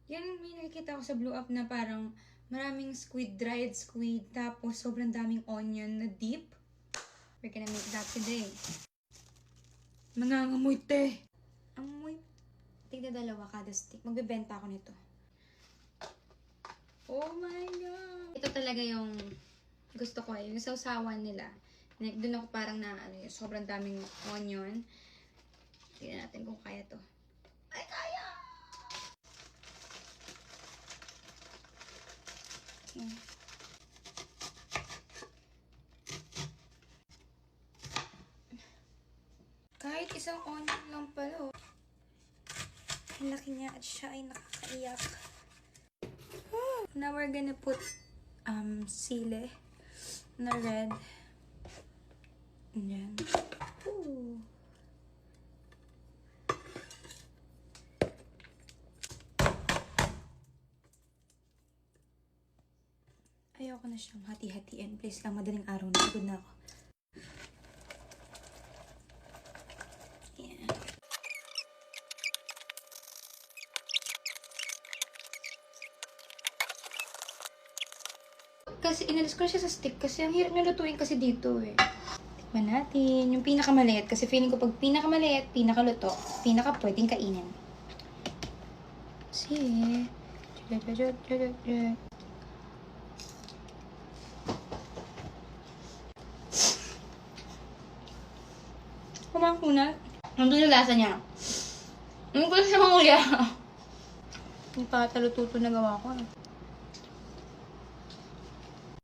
Yan, may nakikita ko sa Blue Up na parang maraming squid, dried squid, tapos sobrang daming onion na deep. We're gonna make that today. Mangangamoy, te! Amoy. Tigda dalawa kada stick. Magbebenta ako nito. Oh my God! Ito talaga yung gusto ko yung sausawan nila. Doon ako parang sobrang daming onion. Tignan natin kung kaya to. Ay, kaya! Okay. Kahit isang onion lang pala, oh. Ang laki niya at siya ay nakakaiyak. Now we're gonna put sili na red. Ayan. Ooh. Ayoko na siyang hati-hatiin. Please lang, madaling araw na. Pagod na ako. Ayan. Kasi inalis ko na siya sa stick kasi ang hirap niya lutuin kasi dito eh. Tikman natin. Yung pinakamaliit. Kasi feeling ko pag pinakamaliit, pinakaluto, pinaka-pwedeng kainin. See? Kumang kunat. Nandun yung lasa niya. Hindi ko lang siya manguya. Yung patalututo na gawa ko.